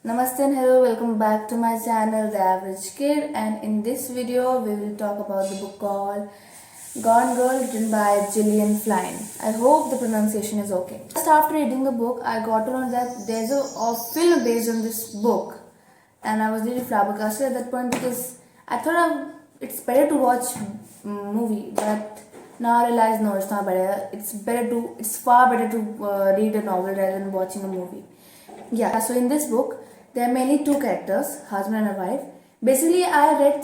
Namaste and hello, welcome back to my channel The Average Kid, and in this video we will talk about the book called Gone Girl, written by Gillan Flynn. I hope the pronunciation is okay. Just after reading the book, I got to know that there's a film based on this book, and I was really flabbergasted at that point because I thought it's better to watch movie, but now I realize no, it's not better. It's far better to read a novel rather than watching a movie. Yeah, so in this book, there are mainly two characters, husband and a wife. Basically, I read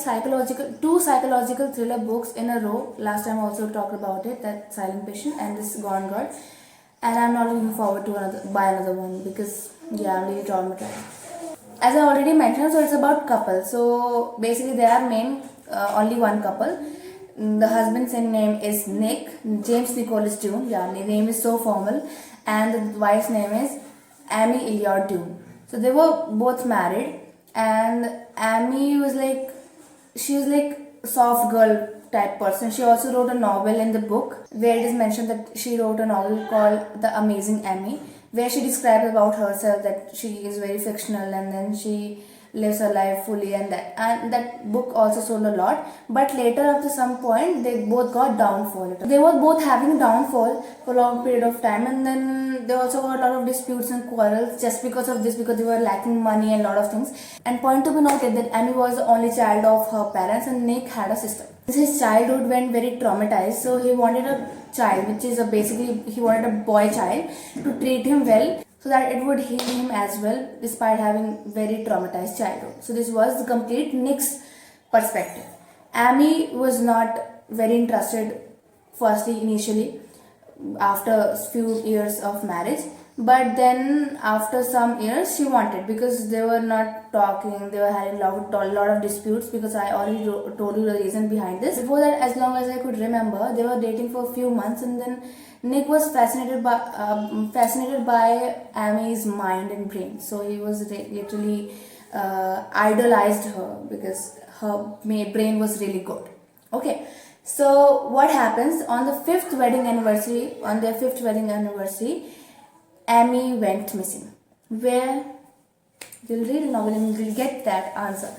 two psychological thriller books in a row. Last time I also talked about it, that Silent Patient and this Gone Girl. And I'm not looking forward to buy another one because yeah, I'm really traumatized. As I already mentioned, so it's about couple. So basically, there are only one couple. The husband's name is Nick, James Nicholas Dune. Yeah, the name is so formal, and the wife's name is Amy Illiard Dune. So they were both married, and Amy was she was like a soft girl type person. She also wrote a novel in the book where it is mentioned that she wrote a novel called The Amazing Amy, where she describes about herself that she is very fictional and then she lives her life fully, and that book also sold a lot. But later, after some point, they both got downfall. They were both having downfall for a long period of time, and then they also got a lot of disputes and quarrels just because of this, because they were lacking money and a lot of things. And point to be noted that Amy was the only child of her parents, and Nick had a sister. His childhood went very traumatized, so he wanted a child, which is basically he wanted a boy child to treat him well, so that it would heal him as well despite having very traumatized childhood. So this was the complete Nick's perspective. Amy was not very interested firstly initially after a few years of marriage, but then after some years she wanted, because they were not talking, they were having a lot of disputes, because I already told you the reason behind this. Before that, as long as I could remember, they were dating for a few months, and then Nick was fascinated by Amy's mind and brain. So he was literally idolized her because her brain was really good. Okay, so what happens on their fifth wedding anniversary? Amy went missing. Where? You'll read a novel and you'll get that answer.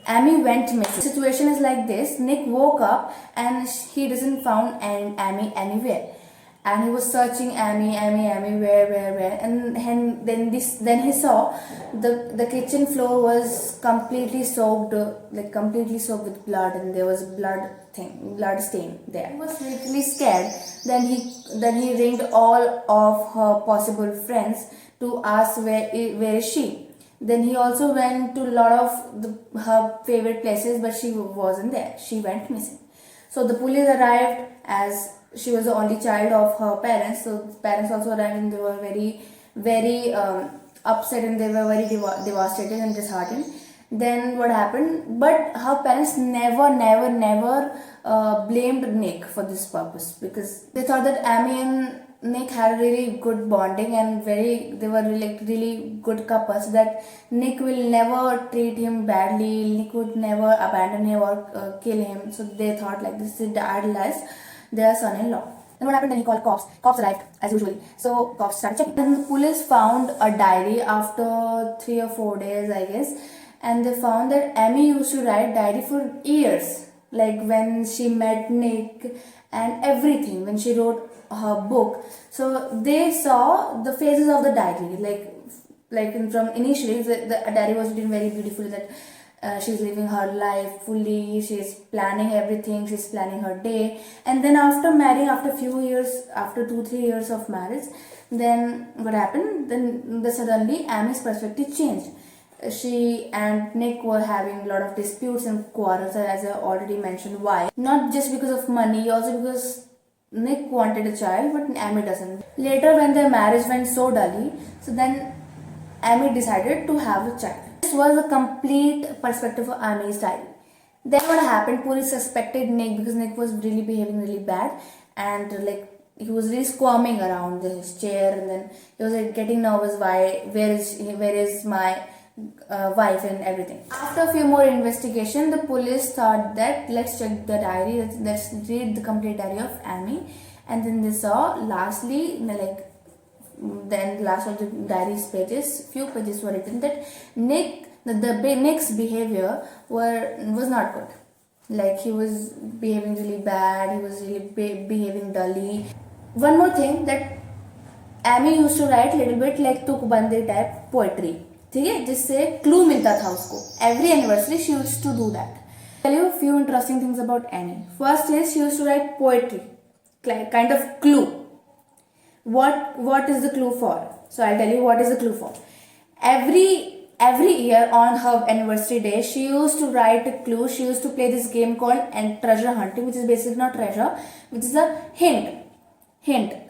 Amy went missing. The situation is like this: Nick woke up and he doesn't found Amy anywhere, and he was searching Amy, where, and then he saw the kitchen floor was completely soaked with blood, and there was blood stain there. He was literally scared. Then he ringed all of her possible friends to ask where is she. Then he also went to a lot of her favorite places, but she wasn't there. She went missing. So the police arrived, as she was the only child of her parents. So parents also arrived, and they were very upset, and they were very devastated and disheartened. Then what happened? But her parents never blamed Nick for this purpose, because they thought that Amy and Nick had a really good bonding, and they were really good couple, so that Nick will never treat him badly, Nick would never abandon him or kill him. So they thought like this, they idolized their son-in-law. Then what happened? Then he called cops. Cops arrived as usually. So cops started checking. Then the police found a diary after 3 or 4 days, I guess, and they found that Amy used to write diary for years, like when she met Nick and everything, when she wrote her book. So they saw the phases of the diary, from initially the diary was written very beautifully, that she's living her life fully, she's planning everything, she's planning her day. And then after marrying, after 2-3 years of marriage, then what happened? Then suddenly Amy's perspective changed. She and Nick were having a lot of disputes and quarrels, as I already mentioned. Why? Not just because of money, also because Nick wanted a child, but Amy doesn't. Later, when their marriage went so dully, so then Amy decided to have a child. This was a complete perspective of Amy's diary. Then what happened? Police suspected Nick because Nick was really behaving really bad, and he was really squirming around his chair, and then he was getting nervous. Where is my wife and everything. After a few more investigation, the police thought that let's check the diary, let's read the complete diary of Amy, and then they saw lastly then last of the diary's pages, few pages were written that Nick's behavior was not good. Like he was behaving really bad, he was really behaving dully. One more thing, that Amy used to write little bit like तुकबंदी type poetry, ठीक है, जिससे clue मिलता था उसको. Every anniversary she used to do that. Tell you a few interesting things about Amy. First is she used to write poetry, kind of clue. What is the clue for? So I'll tell you what is the clue for. Every year on her anniversary day, she used to write a clue. She used to play this game called treasure hunting, which is basically not treasure, which is a hint.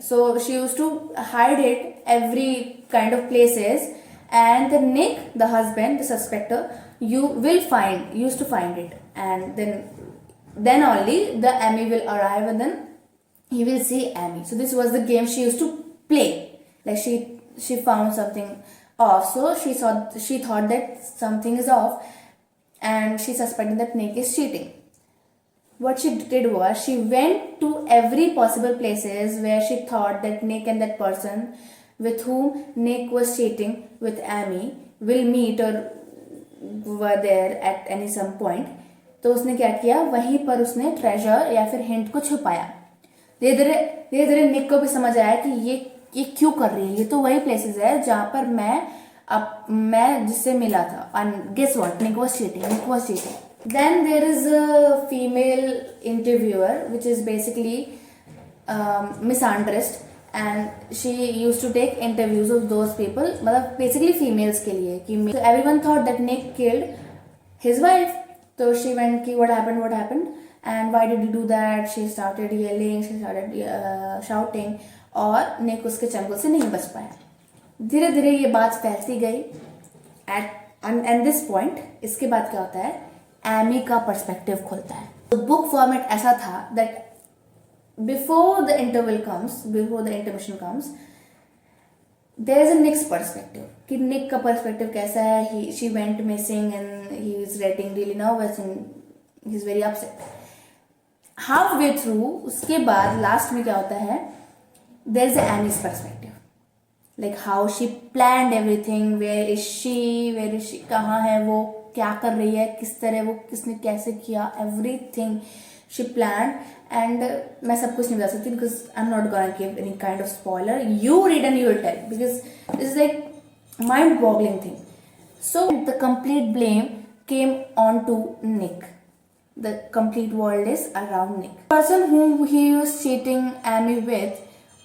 So she used to hide it every kind of places, and the Nick, the husband, the suspector, used to find it, and then only the Amy will arrive, and then he will see Amy. So this was the game she used to play. Like she found something off, so she thought that something is off, and she suspected that Nick is cheating. What she did was she went to every possible places where she thought that Nick and that person with whom Nick was cheating with Amy will meet or were there at any some point. तो उसने क्या किया, वहीं पर उसने treasure या फिर hint को छुपाया. धीरे धीरे निक को भी समझ आया कि ये क्यों कर रही है, ये तो वही प्लेसेस है जहाँ पर मैं जिससे मिला था. And guess what? Nick was cheating. Then there is a female interviewer, which is basically Miss Andrest, and she used to take interviews of those people, मतलब basically females के लिए कि so everyone thought that Nick killed his wife. So she went कि what happened, and why did you do that? She started yelling, she started shouting, और Nick उसके चंगुल से नहीं बच पाया. धीरे धीरे ये बात फैलती गई. At this point, इसके बाद क्या होता है, एमी का पर्सपेक्टिव खुलता है. बुक फॉर्मेट ऐसा था that before the intermission comes, there is a Nick's perspective. कि Nick का पर्सपेक्टिव कैसा है. She went missing and he is getting really nervous and he is very upset. Halfway through, उसके बाद लास्ट में क्या होता है, there is Amy's perspective, like how she planned everything. Where is she, कहाँ है वो, क्या कर रही है, किस तरह वो, किसने कैसे किया, everything she planned. And मैं सब कुछ नहीं बता सकती because I'm not gonna give any kind of spoiler. You read and you will tell, because this is like mind-boggling thing. So the complete blame came on to Nick. The complete world is around Nick. The person whom he was cheating Amy with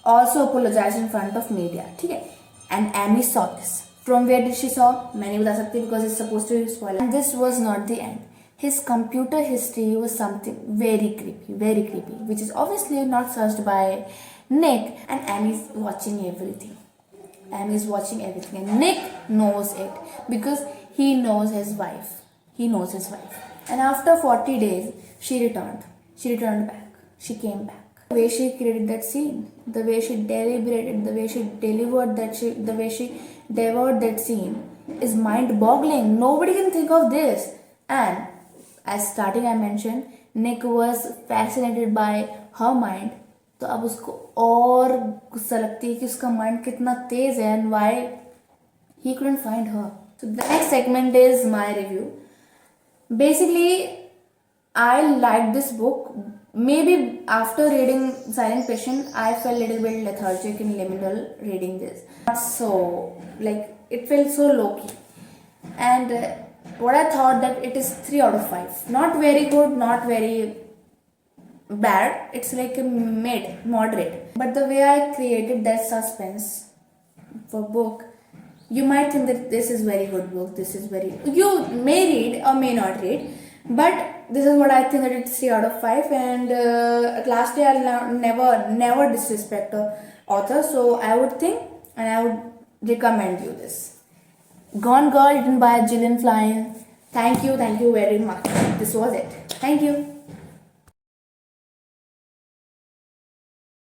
also apologized in front of media, ठीक है? And Amy saw this. From where did she saw? मैं नहीं बता सकती because it's supposed to be spoiler. And this was not the end. His computer history was something very creepy, which is obviously not searched by Nick, and Amy's watching everything. And Nick knows it because he knows his wife. And after 40 days, she returned back. She came back. The way she created that scene, the way she deliberated, the way she delivered the way she devoured that scene is mind-boggling. Nobody can think of this. And as starting I mentioned, Nick was fascinated by her mind. तो अब उसको और गुस्सा लगती है कि उसका mind कितना तेज है and why he couldn't find her. So the next segment is my review. Basically, I liked this book. Maybe after reading Silent Patient, I felt a little bit lethargic in liminal reading this. So, like, it felt so low-key. And what I thought that it is 3 out of 5. Not very good, not very bad. It's like a moderate. But the way I created that suspense for book, you might think that this is very good book. You may read or may not read, but this is what I think that it's 3 out of 5. And at last year I'll never disrespect the author. So I would think and I would recommend you this. Gone Girl, written by Gillan Flynn. Thank you very much. This was it. Thank you.